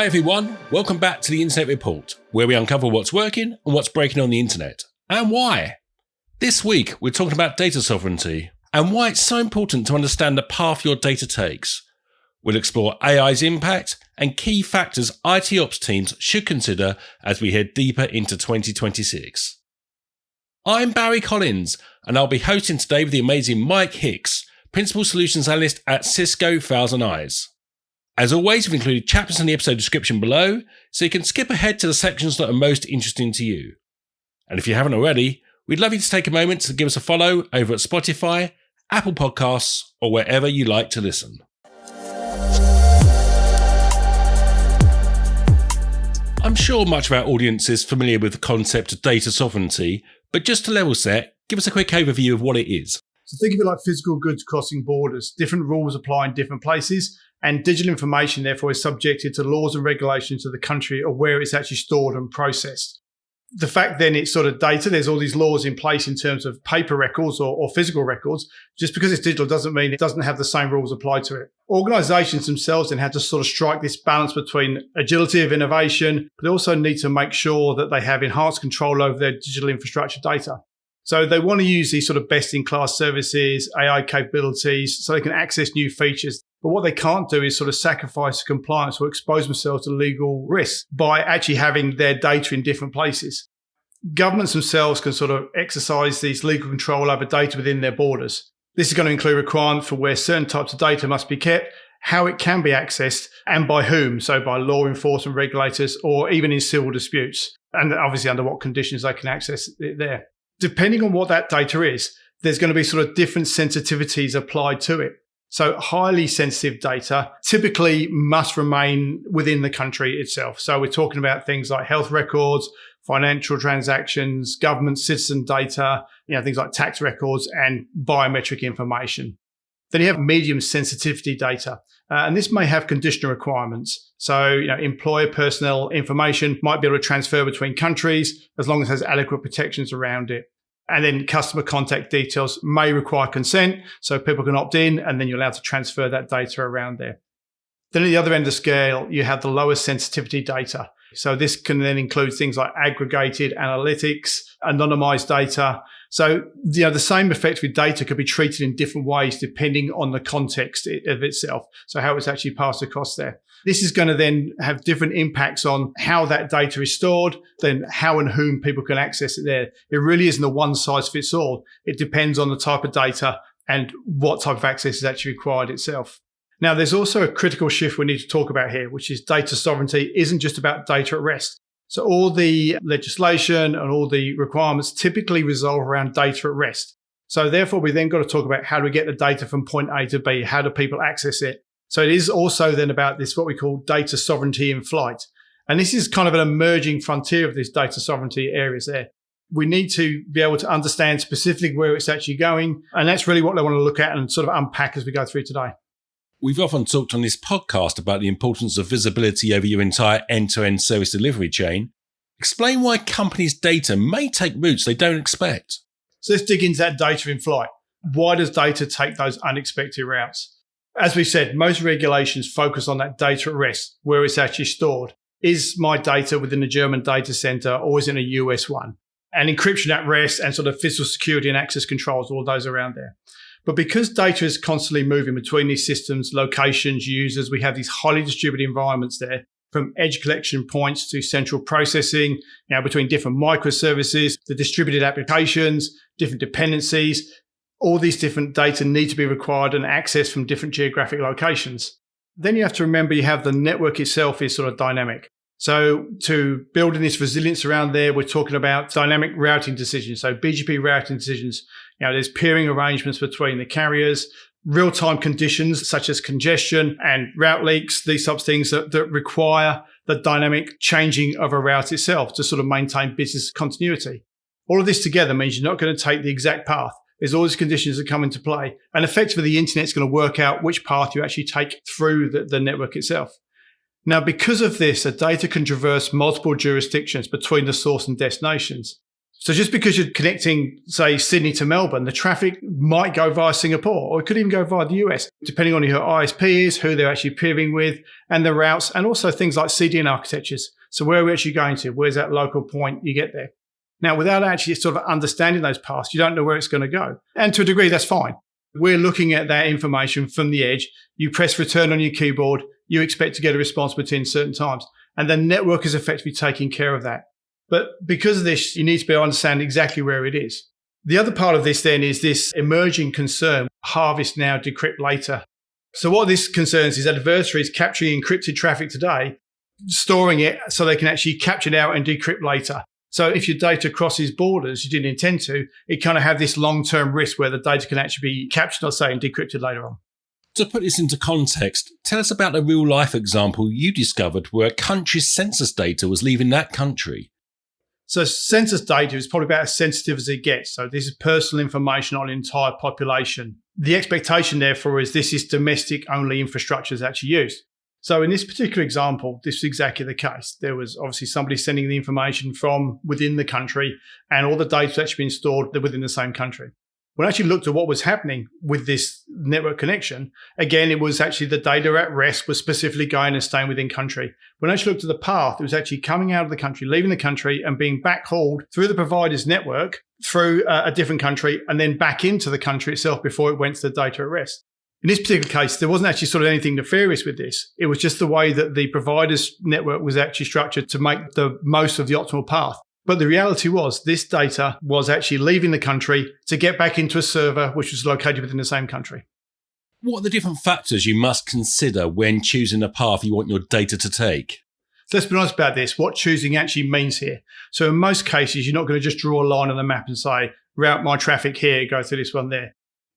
Hi everyone, welcome back to the Internet Report, where we uncover what's working and what's breaking on the internet, and why. This week we're talking about data sovereignty, and why it's so important to understand the path your data takes. We'll explore AI's impact and key factors IT ops teams should consider as we head deeper into 2026. I'm Barry Collins, and I'll be hosting today with the amazing Mike Hicks, Principal Solutions Analyst at Cisco ThousandEyes. As always, we've included chapters in the episode description below, so you can skip ahead to the sections that are most interesting to you. And if you haven't already, we'd love you to take a moment to give us a follow over at Spotify, Apple Podcasts, or wherever you like to listen. I'm sure much of our audience is familiar with the concept of data sovereignty, but just to level set, give us a quick overview of what it is. So think of it like physical goods crossing borders. Different rules apply in different places, and digital information, therefore, is subjected to laws and regulations of the country or where it's actually stored and processed. The fact then it's sort of data, there's all these laws in place in terms of paper records or physical records. Just because it's digital doesn't mean it doesn't have the same rules applied to it. Organizations themselves then have to sort of strike this balance between agility of innovation, but they also need to make sure that they have enhanced control over their digital infrastructure data. So they want to use these sort of best-in-class services, AI capabilities, so they can access new features. But what they can't do is sort of sacrifice compliance or expose themselves to legal risks by actually having their data in different places. Governments themselves can sort of exercise these legal control over data within their borders. This is going to include requirements for where certain types of data must be kept, how it can be accessed, and by whom, so by law enforcement regulators or even in civil disputes, and obviously under what conditions they can access it there. Depending on what that data is, there's going to be sort of different sensitivities applied to it. So highly sensitive data typically must remain within the country itself. So we're talking about things like health records, financial transactions, government citizen data, things like tax records and biometric information. Then you have medium sensitivity data, and this may have conditional requirements. So, employer personnel information might be able to transfer between countries as long as it has adequate protections around it. And then customer contact details may require consent, so people can opt in, and then you're allowed to transfer that data around there. Then at the other end of the scale, you have the lowest sensitivity data. So this can then include things like aggregated analytics, anonymized data. So, the same effect with data could be treated in different ways depending on the context of itself. So how it's actually passed across there. This is going to then have different impacts on how that data is stored, then how and whom people can access it there. It really isn't a one size fits all. It depends on the type of data and what type of access is actually required itself. Now, there's also a critical shift we need to talk about here, which is data sovereignty isn't just about data at rest. So all the legislation and all the requirements typically resolve around data at rest. So therefore, we then got to talk about how do we get the data from point A to B? How do people access it? So it is also then about this, what we call data sovereignty in flight. And this is kind of an emerging frontier of this data sovereignty areas there. We need to be able to understand specifically where it's actually going. And that's really what I want to look at and sort of unpack as we go through today. We've often talked on this podcast about the importance of visibility over your entire end-to-end service delivery chain. Explain why companies' data may take routes they don't expect. So let's dig into that data in flight. Why does data take those unexpected routes? As we said, most regulations focus on that data at rest, where it's actually stored. Is my data within a German data center or is it in a US one? And encryption at rest and sort of physical security and access controls, all those around there. But because data is constantly moving between these systems, locations, users, we have these highly distributed environments there, from edge collection points to central processing, between different microservices, the distributed applications, different dependencies. All these different data need to be required and accessed from different geographic locations. Then you have to remember you have the network itself is sort of dynamic. So to building this resilience around there, we're talking about dynamic routing decisions. So BGP routing decisions, there's peering arrangements between the carriers, real-time conditions such as congestion and route leaks, these types of things that require the dynamic changing of a route itself to sort of maintain business continuity. All of this together means you're not going to take the exact path. There's all these conditions that come into play. And effectively, the internet's going to work out which path you actually take through the network itself. Now, because of this, the data can traverse multiple jurisdictions between the source and destinations. So just because you're connecting, say, Sydney to Melbourne, the traffic might go via Singapore, or it could even go via the US, depending on who your ISP is, who they're actually peering with, and the routes, and also things like CDN architectures. So where are we actually going to? Where's that local point you get there? Now, without actually sort of understanding those paths, you don't know where it's going to go. And to a degree, that's fine. We're looking at that information from the edge. You press return on your keyboard, you expect to get a response between certain times. And the network is effectively taking care of that. But because of this, you need to be able to understand exactly where it is. The other part of this then is this emerging concern, harvest now, decrypt later. So what this concerns is adversaries capturing encrypted traffic today, storing it so they can actually capture it out and decrypt later. So if your data crosses borders you didn't intend to, it kind of have this long-term risk where the data can actually be captured, let's say, and decrypted later on. To put this into context, tell us about a real-life example you discovered where a country's census data was leaving that country. So census data is probably about as sensitive as it gets. So this is personal information on an entire population. The expectation, therefore, is this is domestic-only infrastructure is actually used. So in this particular example, this is exactly the case. There was obviously somebody sending the information from within the country, and all the data was actually being stored within the same country. When I actually looked at what was happening with this network connection, again, it was actually the data at rest was specifically going and staying within country. When I actually looked at the path, it was actually coming out of the country, leaving the country and being backhauled through the provider's network through a different country and then back into the country itself before it went to the data at rest. In this particular case, there wasn't actually sort of anything nefarious with this. It was just the way that the provider's network was actually structured to make the most of the optimal path. But the reality was this data was actually leaving the country to get back into a server which was located within the same country. What are the different factors you must consider when choosing a path you want your data to take? So let's be honest about this, what choosing actually means here. So in most cases, you're not going to just draw a line on the map and say, route my traffic here, go through this one there.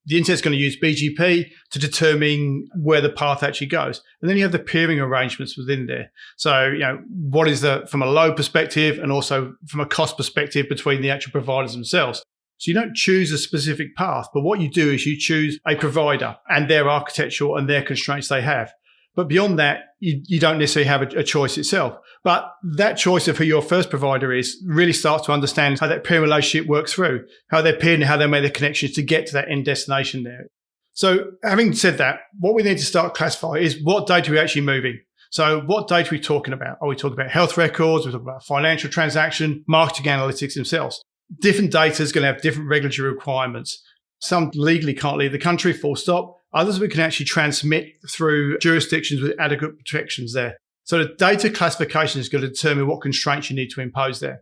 The internet's going to use BGP to determine where the path actually goes. And then you have the peering arrangements within there. So, what is from a load perspective and also from a cost perspective between the actual providers themselves. So you don't choose a specific path, but what you do is you choose a provider and their architecture and their constraints they have. But beyond that, you don't necessarily have a choice itself. But that choice of who your first provider is really starts to understand how that peer relationship works through, how they're peering and how they make the connections to get to that end destination there. So having said that, what we need to start classifying is what data we're actually moving. So what data are we talking about? Are we talking about health records? We're talking about financial transaction, marketing analytics themselves. Different data is going to have different regulatory requirements. Some legally can't leave the country, full stop. Others we can actually transmit through jurisdictions with adequate protections there. So the data classification is going to determine what constraints you need to impose there.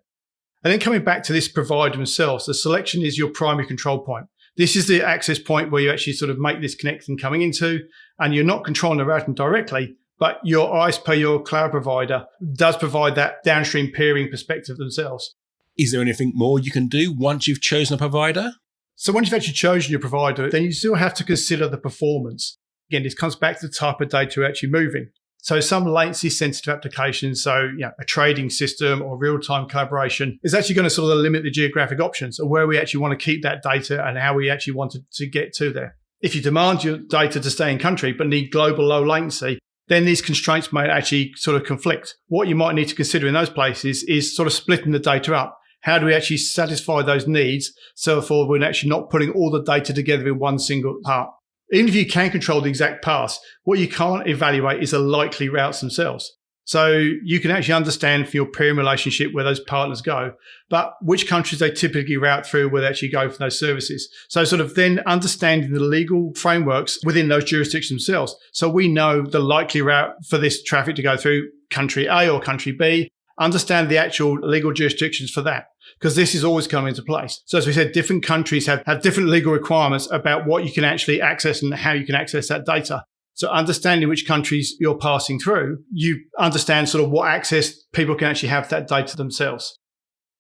And then coming back to this provider themselves, the selection is your primary control point. This is the access point where you actually sort of make this connection coming into, and you're not controlling the routing directly, but your ISP, your cloud provider, does provide that downstream peering perspective themselves. Is there anything more you can do once you've chosen a provider? So once you've actually chosen your provider, then you still have to consider the performance. Again, this comes back to the type of data you're actually moving. So some latency sensitive applications, so a trading system or real-time collaboration is actually going to sort of limit the geographic options of where we actually want to keep that data and how we actually want to get to there. If you demand your data to stay in country but need global low latency, then these constraints may actually sort of conflict. What you might need to consider in those places is sort of splitting the data up. How do we actually satisfy those needs so therefore we're actually not putting all the data together in one single part? Even if you can control the exact paths, what you can't evaluate is the likely routes themselves. So you can actually understand from your peering relationship where those partners go, but which countries they typically route through, where they actually go for those services. So sort of then understanding the legal frameworks within those jurisdictions themselves. So we know the likely route for this traffic to go through country A or country B, understand the actual legal jurisdictions for that, because this is always coming into place. So as we said, different countries have different legal requirements about what you can actually access and how you can access that data. So understanding which countries you're passing through, you understand sort of what access people can actually have that data themselves.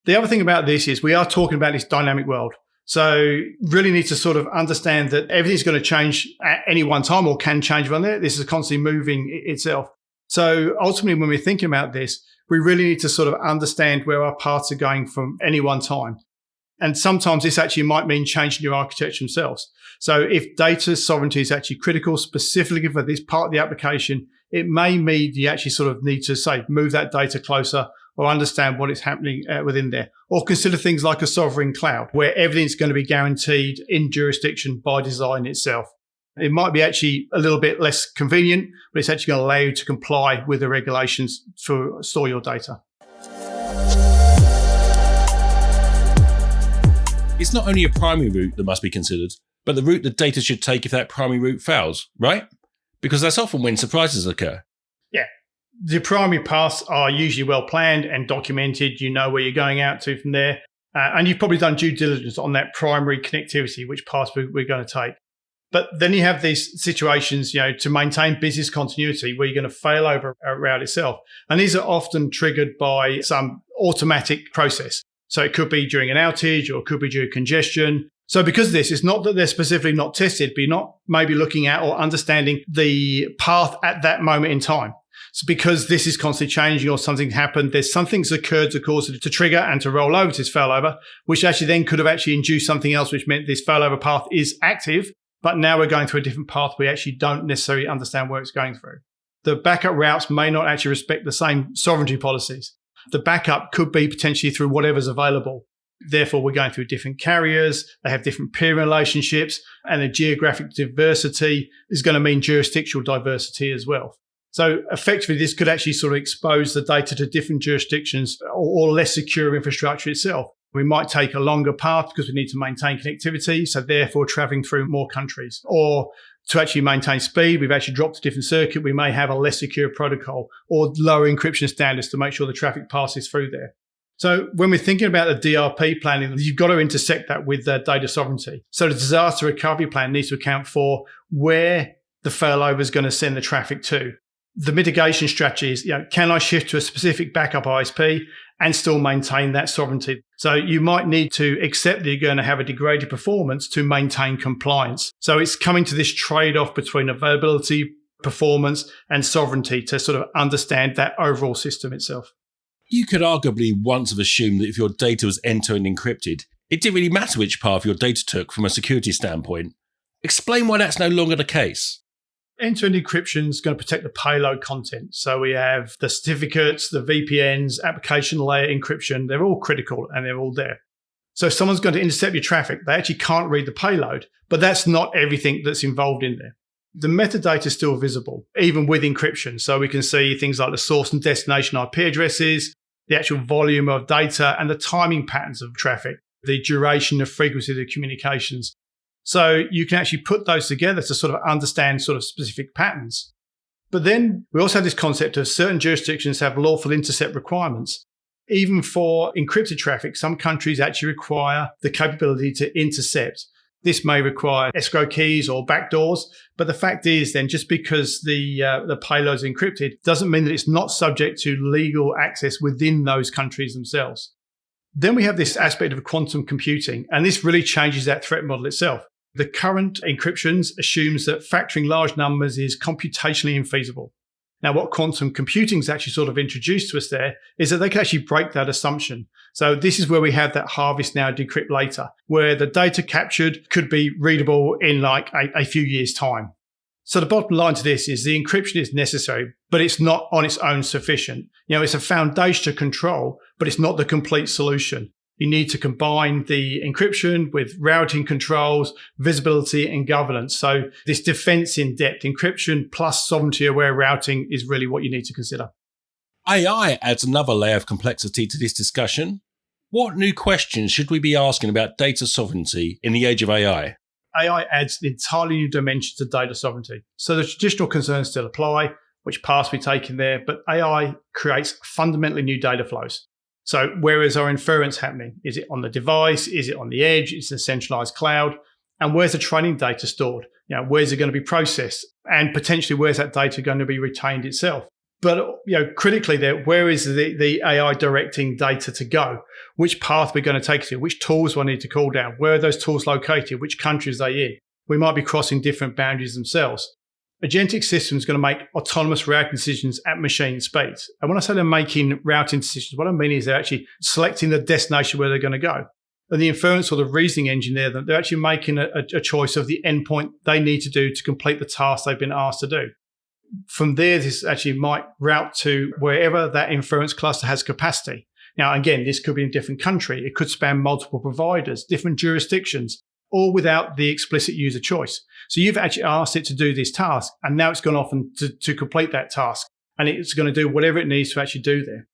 The other thing about this is we are talking about this dynamic world. So really need to sort of understand that everything's going to change at any one time or can change from there. This is constantly moving itself. So ultimately, when we're thinking about this, we really need to sort of understand where our paths are going from any one time. And sometimes this actually might mean changing your architecture themselves. So if data sovereignty is actually critical specifically for this part of the application, it may mean you actually sort of need to say, move that data closer or understand what is happening within there. Or consider things like a sovereign cloud, where everything's going to be guaranteed in jurisdiction by design itself. It might be actually a little bit less convenient, but it's actually going to allow you to comply with the regulations to store your data. It's not only a primary route that must be considered, but the route the data should take if that primary route fails, right? Because that's often when surprises occur. Yeah. The primary paths are usually well planned and documented. You know where you're going out to from there. And you've probably done due diligence on that primary connectivity, which path we're going to take. But then you have these situations, to maintain business continuity where you're going to fail over a route itself. And these are often triggered by some automatic process. So it could be during an outage or it could be due to congestion. So because of this, it's not that they're specifically not tested, but you're not maybe looking at or understanding the path at that moment in time. So because this is constantly changing or something happened, there's something's occurred to cause it to trigger and to roll over to this failover, which actually then could have actually induced something else, which meant this failover path is active. But now we're going through a different path. We actually don't necessarily understand where it's going through. The backup routes may not actually respect the same sovereignty policies. The backup could be potentially through whatever's available. Therefore, we're going through different carriers. They have different peer relationships, and the geographic diversity is going to mean jurisdictional diversity as well. So effectively, this could actually sort of expose the data to different jurisdictions or less secure infrastructure itself. We might take a longer path because we need to maintain connectivity, so therefore traveling through more countries. Or to actually maintain speed, we've actually dropped a different circuit. We may have a less secure protocol or lower encryption standards to make sure the traffic passes through there. So when we're thinking about the DRP planning, you've got to intersect that with data sovereignty. So the disaster recovery plan needs to account for where the failover is going to send the traffic to. The mitigation strategy is, can I shift to a specific backup ISP and still maintain that sovereignty? So you might need to accept that you're going to have a degraded performance to maintain compliance. So it's coming to this trade-off between availability, performance, and sovereignty to sort of understand that overall system itself. You could arguably once have assumed that if your data was end-to-end encrypted, it didn't really matter which path your data took from a security standpoint. Explain why that's no longer the case. End-to-end encryption is going to protect the payload content. So we have the certificates, the VPNs, application layer encryption. They're all critical and they're all there. So if someone's going to intercept your traffic, they actually can't read the payload, but that's not everything that's involved in there. The metadata is still visible, even with encryption. So we can see things like the source and destination IP addresses, the actual volume of data, and the timing patterns of traffic, the duration of frequency of the communications. So you can actually put those together to sort of understand sort of specific patterns. But then we also have this concept of certain jurisdictions have lawful intercept requirements. Even for encrypted traffic, some countries actually require the capability to intercept. This may require escrow keys or backdoors, but the fact is then just because the payload is encrypted doesn't mean that it's not subject to legal access within those countries themselves. Then we have this aspect of quantum computing, and this really changes that threat model itself. The current encryptions assumes that factoring large numbers is computationally infeasible. Now, what quantum computing is actually sort of introduced to us there is that they can actually break that assumption. So this is where we have that harvest now, decrypt later, where the data captured could be readable in like a few years' time. So the bottom line to this is the encryption is necessary, but it's not on its own sufficient. It's a foundation to control, but it's not the complete solution. You need to combine the encryption with routing controls, visibility, and governance. So this defense in depth, encryption plus sovereignty-aware routing is really what you need to consider. AI adds another layer of complexity to this discussion. What new questions should we be asking about data sovereignty in the age of AI? AI adds an entirely new dimension to data sovereignty. So the traditional concerns still apply, which paths we take in there, but AI creates fundamentally new data flows. So where is our inference happening? Is it on the device? Is it on the edge? Is it a centralized cloud? And where's the training data stored? Where's it going to be processed? And potentially where's that data going to be retained itself? But critically there, where is the AI directing data to go? Which path we're going to take it to? Which tools do I need to call down? Where are those tools located? Which countries are they in? We might be crossing different boundaries themselves. Agentic systems are going to make autonomous routing decisions at machine speeds. And when I say they're making routing decisions, what I mean is they're actually selecting the destination where they're going to go. And the inference or the reasoning engine there, they're actually making a choice of the endpoint they need to do to complete the task they've been asked to do. From there, this actually might route to wherever that inference cluster has capacity. Now, again, this could be in a different country. It could span multiple providers, different jurisdictions, all without the explicit user choice. So you've actually asked it to do this task, and now it's gone off and to complete that task, and it's going to do whatever it needs to actually do there.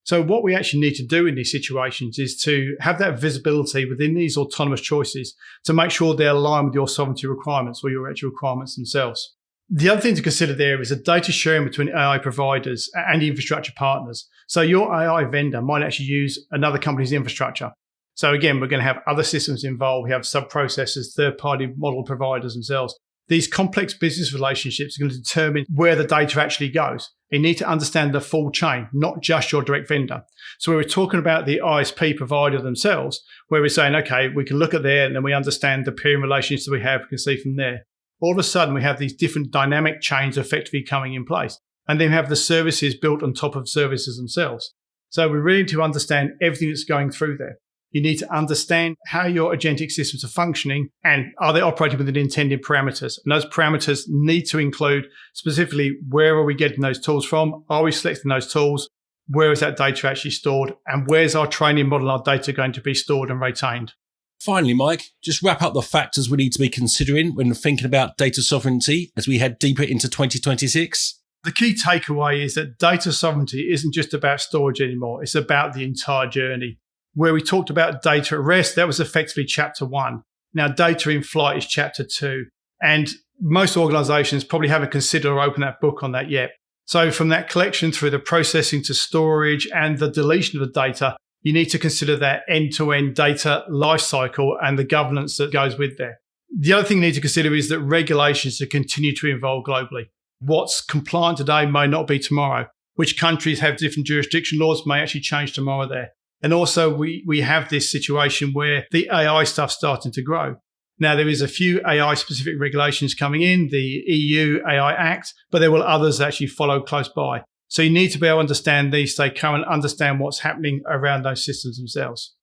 So what we actually need to do in these situations is to have that visibility within these autonomous choices to make sure they're aligned with your sovereignty requirements or your actual requirements themselves. The other thing to consider there is a data sharing between AI providers and infrastructure partners. So your AI vendor might actually use another company's infrastructure. So again, we're going to have other systems involved. We have sub-processors, third-party model providers themselves. These complex business relationships are going to determine where the data actually goes. You need to understand the full chain, not just your direct vendor. So we're talking about the ISP provider themselves, where we're saying, okay, we can look at there and then we understand the peering relations that we have. We can see from there. All of a sudden, we have these different dynamic chains effectively coming in place. And then we have the services built on top of services themselves. So we really need to understand everything that's going through there. You need to understand how your agentic systems are functioning and are they operating within intended parameters. And those parameters need to include specifically where are we getting those tools from? Are we selecting those tools? Where is that data actually stored? And where's our training model, our data going to be stored and retained? Finally, Mike, just wrap up the factors we need to be considering when thinking about data sovereignty as we head deeper into 2026. The key takeaway is that data sovereignty isn't just about storage anymore. It's about the entire journey. Where we talked about data at rest, that was effectively chapter 1. Now, data in flight is chapter 2. And most organizations probably haven't considered or opened that book on that yet. So from that collection through the processing to storage and the deletion of the data, you need to consider that end-to-end data lifecycle and the governance that goes with there. The other thing you need to consider is that regulations to continue to evolve globally. What's compliant today may not be tomorrow. Which countries have different jurisdiction laws may actually change tomorrow there. And also we have this situation where the AI stuff's starting to grow. Now, there is a few AI-specific regulations coming in, the EU AI Act, but there will others actually follow close by. So you need to be able to understand these, stay current, understand what's happening around those systems themselves.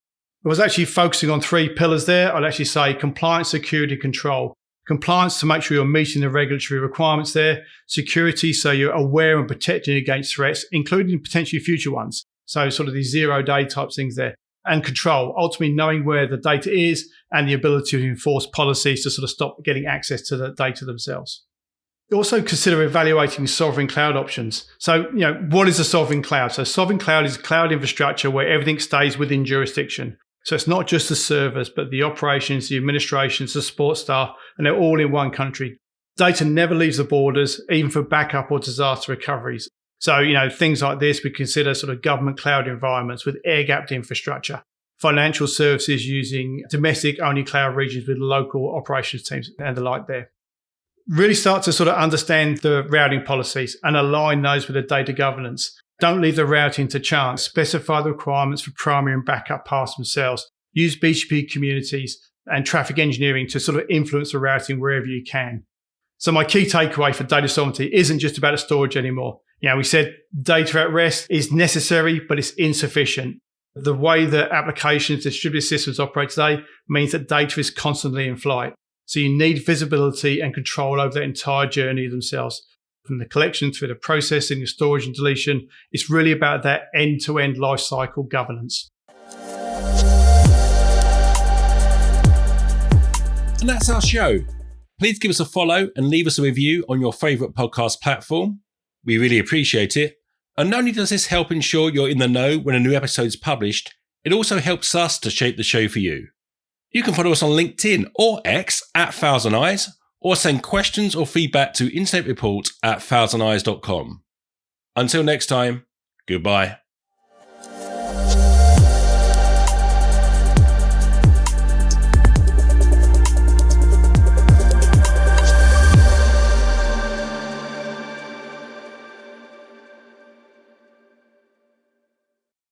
I was actually focusing on 3 pillars there. I'd actually say compliance, security, control. Compliance to make sure you're meeting the regulatory requirements there. Security, so you're aware and protecting against threats, including potentially future ones. So sort of these 0-day type things there. And control, ultimately knowing where the data is and the ability to enforce policies to sort of stop getting access to the data themselves. Also consider evaluating sovereign cloud options. So, what is a sovereign cloud? So sovereign cloud is cloud infrastructure where everything stays within jurisdiction. So it's not just the servers, but the operations, the administrations, the support staff, and they're all in one country. Data never leaves the borders, even for backup or disaster recoveries. So, things like this, we consider sort of government cloud environments with air-gapped infrastructure, financial services using domestic-only cloud regions with local operations teams and the like there. Really start to sort of understand the routing policies and align those with the data governance. Don't leave the routing to chance. Specify the requirements for primary and backup paths themselves. Use BGP communities and traffic engineering to sort of influence the routing wherever you can. So my key takeaway for data sovereignty isn't just about storage anymore. We said data at rest is necessary, but it's insufficient. The way that applications, distributed systems operate today means that data is constantly in flight. So you need visibility and control over the entire journey themselves. From the collection through the processing, the storage and deletion, it's really about that end-to-end lifecycle governance. And that's our show. Please give us a follow and leave us a review on your favourite podcast platform. We really appreciate it. And not only does this help ensure you're in the know when a new episode is published, it also helps us to shape the show for you. You can follow us on LinkedIn or X at ThousandEyes, or send questions or feedback to insidereport@thousandeyes.com. Until next time, goodbye.